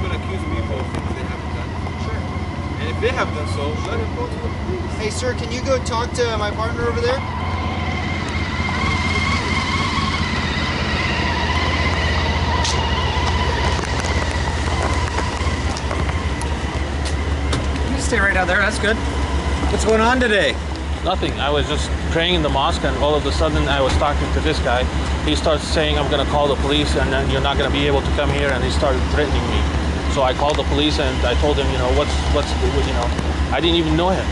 even accuse people of things they haven't done. Sure. And if they have done so, let him go to the police. Hey, sir, can you go talk to my partner over there? You stay right out there. That's good. What's going on today? Nothing. I was just praying in the mosque, and all of a sudden I was talking to this guy. He starts saying, I'm going to call the police, and then you're not going to be able to come here, and he started threatening me. So I called the police, and I told him, I didn't even know him.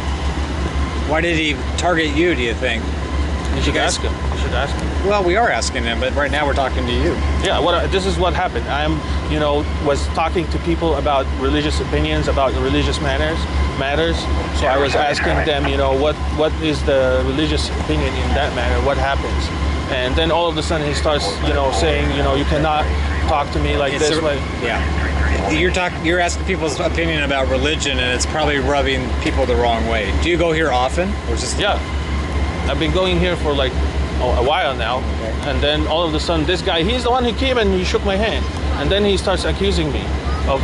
Why did he target you, do you think? You should ask him. You should ask him. Well, we are asking him, but right now we're talking to you. Yeah, this is what happened. Was talking to people about religious opinions, about religious matters. So I was asking them, what is the religious opinion in that matter? What happens? And then all of a sudden he starts, saying, you cannot talk to me like this way. Yeah. You're asking people's opinion about religion, and it's probably rubbing people the wrong way. Do you go here often, or is this? Yeah, I've been going here for like a while now, okay. And then all of a sudden this guy, he's the one who came and he shook my hand, and then he starts accusing me of,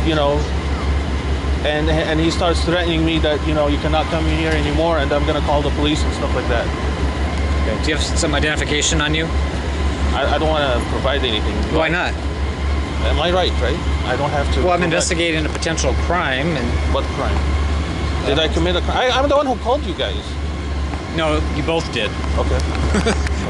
and he starts threatening me that, you cannot come in here anymore, and I'm gonna call the police and stuff like that. Okay. Do you have some identification on you? I don't want to provide anything. Why not? Am I right? I don't have to. Well, I'm investigating a potential crime. And what crime? Did I commit a crime? I'm the one who called you guys. No, you both did. Okay.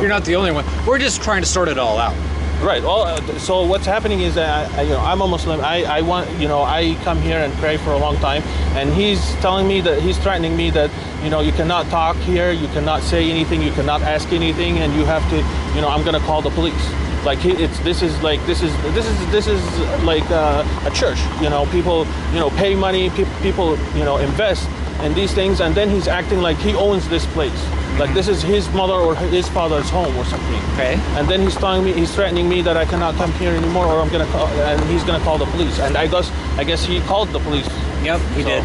You're not the only one. We're just trying to sort it all out. Right. Well, so what's happening is that I'm a Muslim. I come here and pray for a long time, and he's threatening me that you cannot talk here, you cannot say anything, you cannot ask anything, and you have to, I'm gonna call the police. Like this is like a church. People pay money, people invest in these things, and then he's acting like he owns this place. Like this is his mother or his father's home or something. Okay. And then he's threatening me that I cannot come here anymore, or I'm gonna call, and he's gonna call the police. And I guess he called the police. Yep, he did.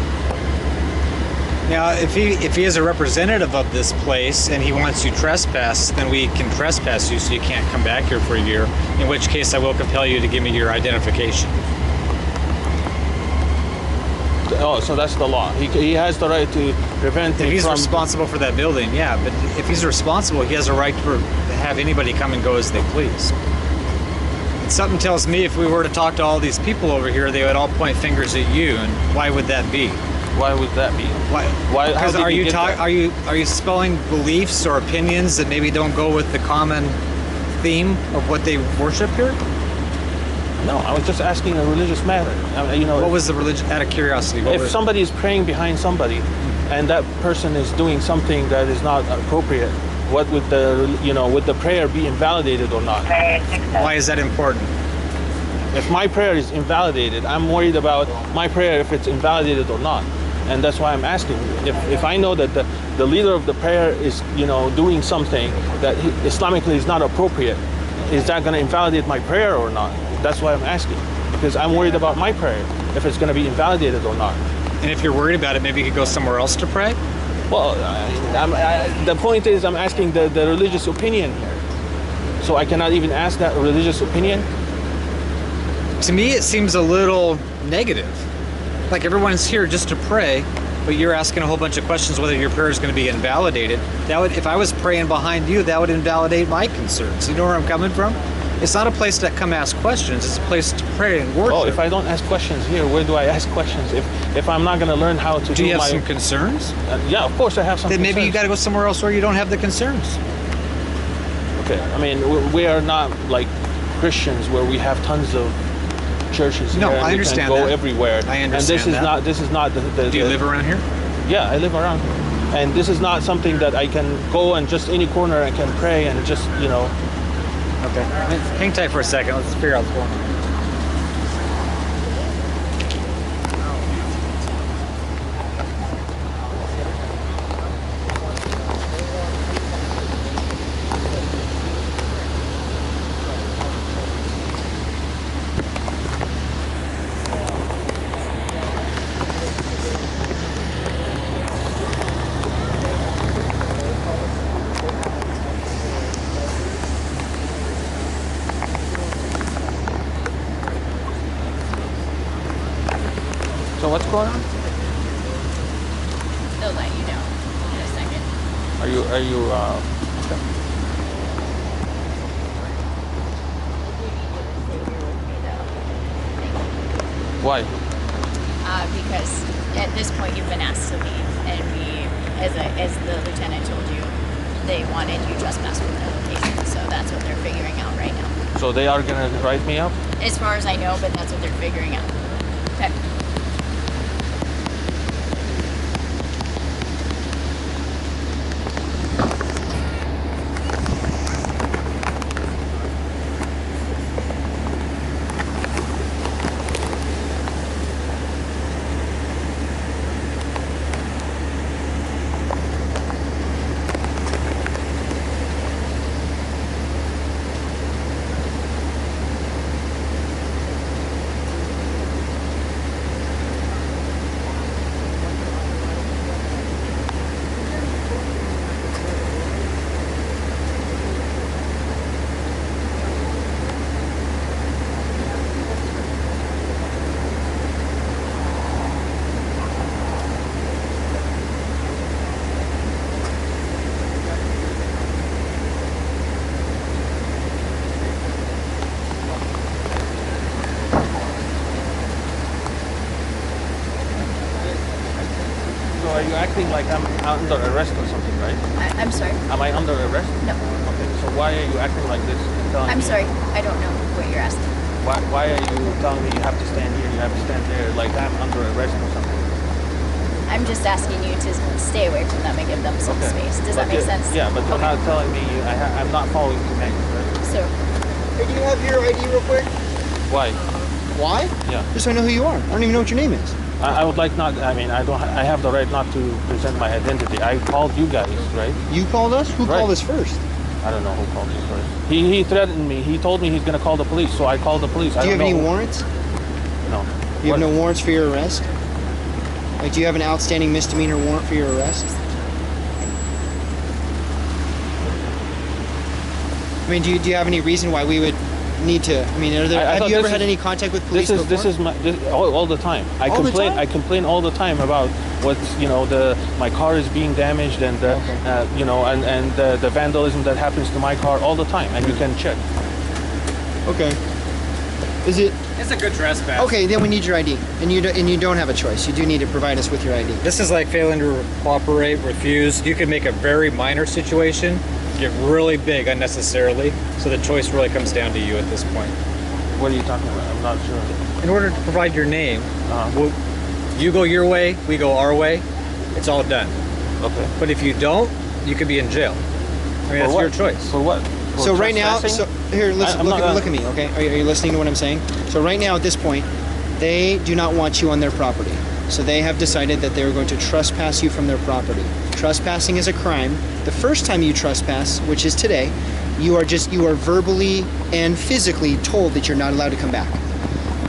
Now, if he is a representative of this place and he wants you trespass, then we can trespass you, so you can't come back here for a year. In which case, I will compel you to give me your identification. Oh, so that's the law. He has the right to prevent me. If he's from responsible for that building, yeah. But if he's responsible, he has a right to have anybody come and go as they please. And something tells me if we were to talk to all these people over here, they would all point fingers at you. And why would that be? Why would that be? Why? Because are you spelling beliefs or opinions that maybe don't go with the common theme of what they worship here? No, I was just asking a religious matter. What was the religion? Out of curiosity, if somebody is praying behind somebody, and that person is doing something that is not appropriate, what would would the prayer be invalidated or not? Why is that important? If my prayer is invalidated, I'm worried about my prayer if it's invalidated or not, and that's why I'm asking. If I know that the leader of the prayer is doing something that Islamically is not appropriate, is that going to invalidate my prayer or not? That's why I'm asking, because I'm worried about my prayer, if it's going to be invalidated or not. And if you're worried about it, maybe you could go somewhere else to pray? Well, the point is I'm asking the religious opinion here. So I cannot even ask that religious opinion? To me, it seems a little negative. Like everyone's here just to pray, but you're asking a whole bunch of questions whether your prayer is going to be invalidated. If I was praying behind you, that would invalidate my concerns. You know where I'm coming from? It's not a place to come ask questions. It's a place to pray and worship. Oh, if I don't ask questions here, where do I ask questions? If I'm not going to learn how to do you have some concerns? Yeah, of course I have some then concerns. Maybe you got to go somewhere else where you don't have the concerns. Okay, I mean, we are not like Christians where we have tons of churches. No, here and I understand we can go that. everywhere. I understand and this is not the Do you live around here? Yeah, I live around here. And this is not something that I can go and just any corner I can pray and just, Okay. Hang tight for a second. Let's figure out what's going on. So what's going on? They'll let you know in a second. Are you okay. Why? Because at this point you've been asked to leave, and we, as the lieutenant told you, they wanted you trespass from their location. So that's what they're figuring out right now. So they are gonna write me up? As far as I know, but that's what they're figuring out. Okay. So are you acting like I'm under arrest or something, right? I'm sorry. Am I under arrest? No. Okay, so why are you acting like this? And telling I'm me- sorry. I don't know what you're asking. Why are you telling me you have to stand here, you have to stand there, like I'm under arrest or something? I'm just asking you to stay away from them and give them some Okay. space. Does that But make you- sense? Yeah, but you're Okay. not telling me I'm not following commands, right? So, Hey, do you have your ID real quick? Why? Why? Yeah. Just so I know who you are. I don't even know what your name is. I would like not. I mean, I have the right not to present my identity. I called you guys, right? You called us? Who Right. called us first? I don't know who called me first. He threatened me. He told me he's gonna call the police, so I called the police. Do you have any warrants? warrants? No. You have What? no warrants for your arrest? Like, do you have an outstanding misdemeanor warrant for your arrest? I mean, do you have any reason why we would need to? I mean, I have thought you ever this had is- any contact with police This is all the time. I All the complain. time? I complain all the time about what's my car is being damaged and the vandalism that happens to my car all the time, and you can check. Okay. Is it It's a good trespass. okay? Then we need your ID, and you don't have a choice. You do need to provide us with your ID. This is like failing to cooperate, refuse. You can make a very minor situation get really big unnecessarily. So the choice really comes down to you at this point. What are you talking about? I'm not sure. In order to provide your name, Uh-huh. you go your way, we go our way. It's all done. Okay. But if you don't, you could be in jail. I mean, that's For your what? choice. For what? For So right now, trespassing? here, listen, I'm look not- at me, okay? Are you listening to what I'm saying? So right now, at this point, they do not want you on their property. So they have decided that they are going to trespass you from their property. Trespassing is a crime. The first time you trespass, which is today, you are verbally and physically told that you're not allowed to come back.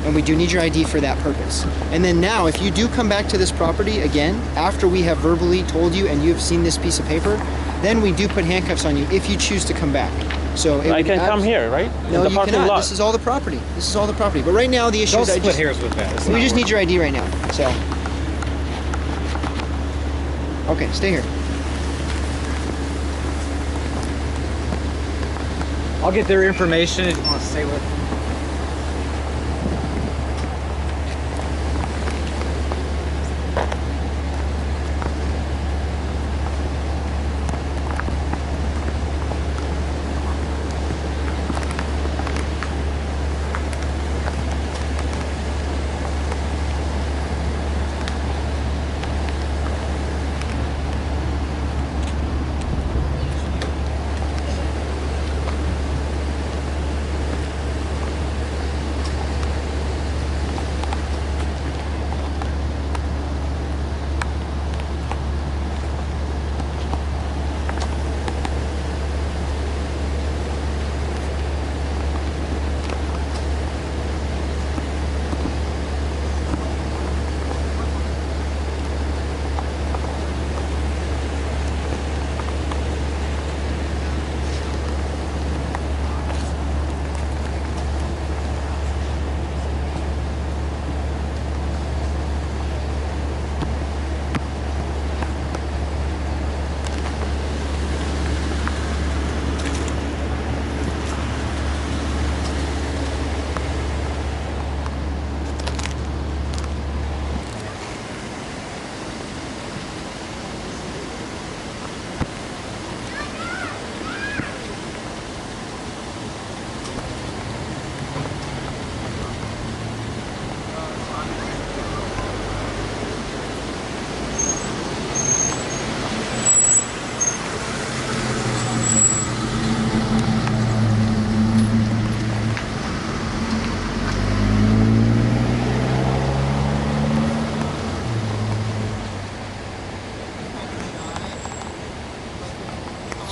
And we do need your ID for that purpose. And then now, if you do come back to this property again, after we have verbally told you and you have seen this piece of paper, then we do put handcuffs on you if you choose to come back. So it I would can come abs- here, right? No, In the you parking cannot. lot. This is all the property. This is all the property. But right now, the issue Don't is split hairs with that. It's we not just need worth your ID right now. So, okay, stay here. it. I'll get their information if you want to stay with.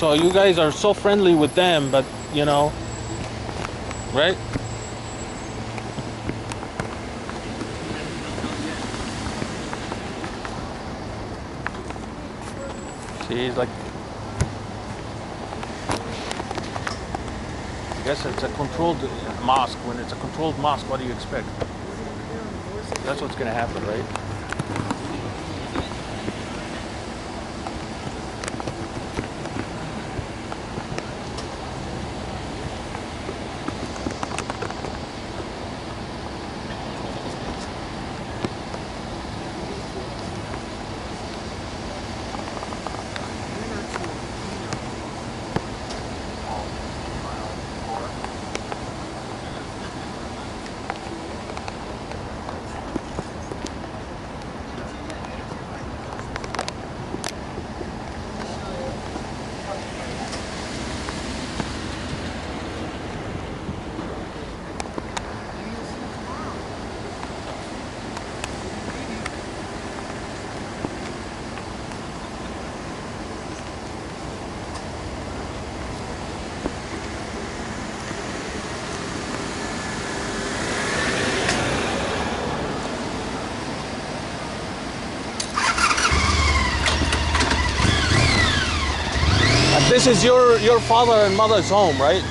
So you guys are so friendly with them, but you know, right? See, he's like, I guess it's a controlled mosque. When it's a controlled mosque, what do you expect? That's what's gonna happen, right? This is your father and mother's home, right?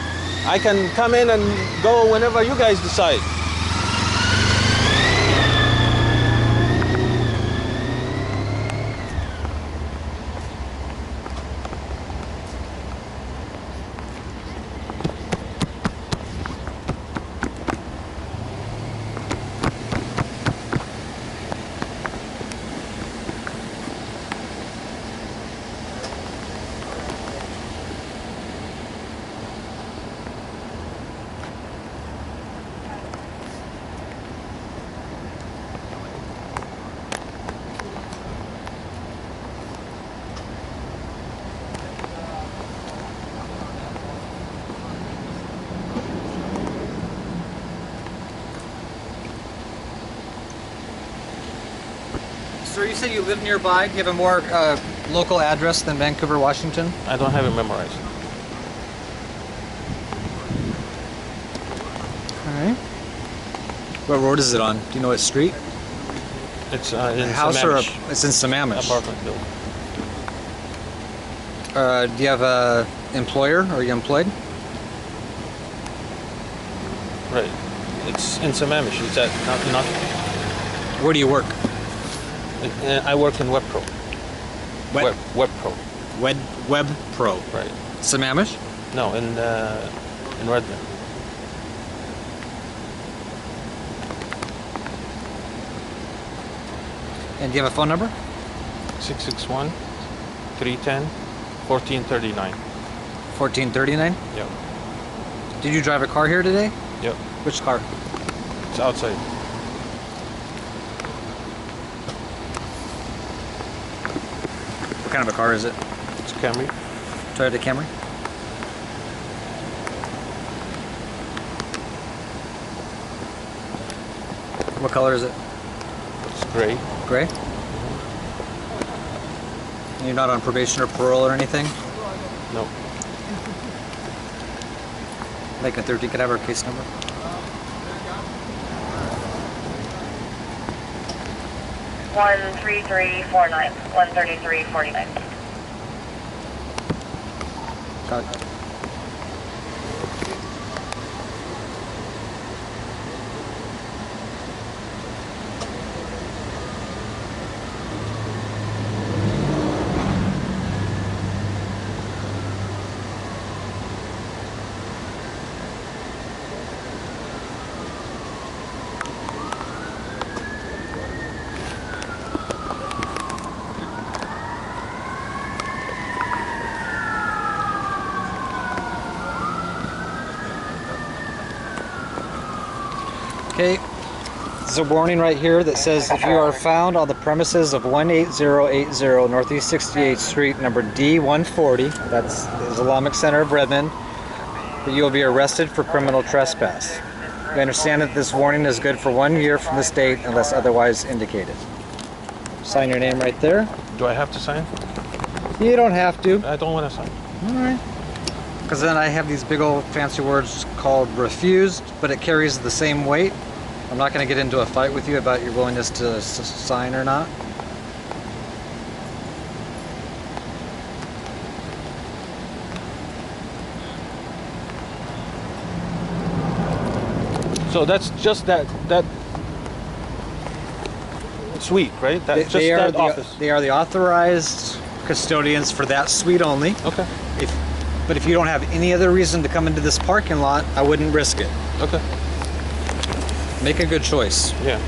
I can come in and go whenever you guys decide. Sir, you said you live nearby. Do you have a more local address than Vancouver, Washington? I don't have it memorized. Alright. What road is it on? Do you know what street? It's in A house Sammamish. or it's in Sammamish. Apartment building. Do you have a employer? Are you employed? Right. It's in Sammamish. It's at not. Where do you work? I work in Web Pro. Web Pro. Web Pro. Right. Sammamish? No, in Redmond. And do you have a phone number? 661-310-1439. 1439? Yep. Did you drive a car here today? Yep. Which car? It's outside. What kind of a car is it? It's Camry. Toyota Camry? What color is it? It's gray. Gray? And you're not on probation or parole or anything? No. Like a 13, could I have our case number? One 3349. 13349. Got it. Okay, there's a warning right here that says if you are found on the premises of 18080 Northeast 68th Street, number D140, that's the Islamic Center of Redmond, that you will be arrested for criminal trespass. We understand that this warning is good for 1 year from this date unless otherwise indicated. Sign your name right there. Do I have to sign? You don't have to. I don't want to sign. All right. Because then I have these big old fancy words called refused, but it carries the same weight. I'm not going to get into a fight with you about your willingness to sign or not. So that's just that suite, right? That's just They are that the, office. They are the authorized custodians for that suite only. Okay. But if you don't have any other reason to come into this parking lot, I wouldn't risk it. Okay. Make a good choice. Yeah.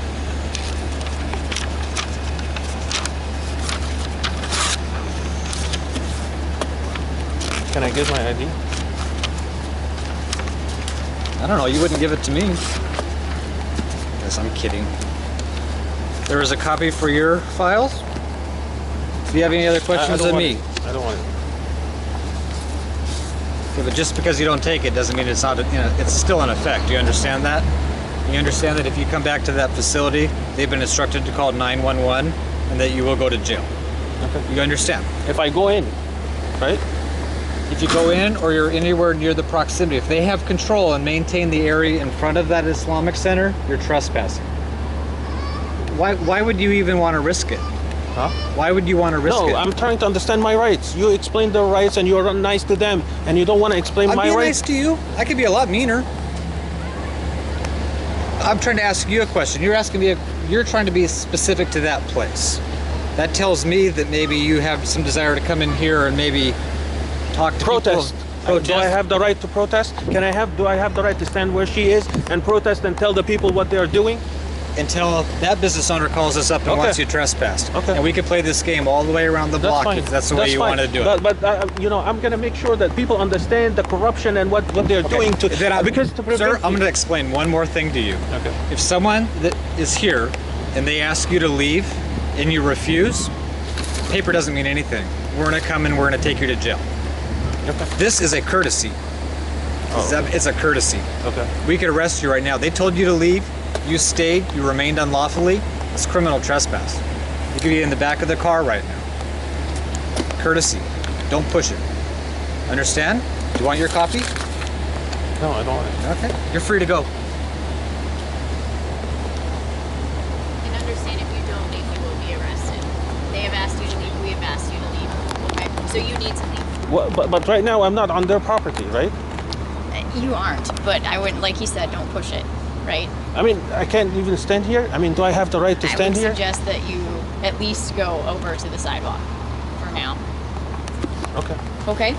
Can I get my ID? I don't know, you wouldn't give it to me. Yes, I'm kidding. There is a copy for your files. If you have any other questions than me. I don't want it. Okay, but just because you don't take it doesn't mean it's not, it's still in effect. Do you understand that? You understand that if you come back to that facility, they've been instructed to call 911 and that you will go to jail. Okay. You understand? If I go in, right? If you go in or you're anywhere near the proximity, if they have control and maintain the area in front of that Islamic center, you're trespassing. Why would you even want to risk it? Huh? Why would you want to risk it? No, I'm trying to understand my rights. You explain the rights and you're nice to them, and you don't want to explain I'm my being rights. nice to you. I could be a lot meaner. I'm trying to ask you a question. You're trying to be specific to that place. That tells me that maybe you have some desire to come in here and maybe talk to Protest. people. Protest. Do I have the right to protest? Do I have the right to stand where she is and protest and tell the people what they are doing? Until that business owner calls us up and Okay. wants you trespassed. Okay. And we could play this game all the way around the block fine. if that's the way you fine. want to do it. But I'm going to make sure that people understand the corruption and what they're doing to. Because to prevent. Sir, I'm going to explain one more thing to you. Okay. If someone that is here and they ask you to leave and you refuse, paper doesn't mean anything. We're going to come and we're going to take you to jail. Okay. This is a courtesy. It's a courtesy. Okay. We could arrest you right now. They told you to leave. You stayed. You remained unlawfully. It's criminal trespass. You could be in the back of the car right now. Courtesy. Don't push it. Understand? Do you want your copy? No, I don't want it. Okay. You're free to go. And understand if you don't leave, you will be arrested. They have asked you to leave. We have asked you to leave. Okay. So you need to leave. Well, but right now I'm not on their property, right? You aren't, but I wouldn't, like you said, don't push it, right? I mean, I can't even stand here. I mean, do I have the right to stand I here? would suggest that you at least go over to the sidewalk for now. Okay. Okay?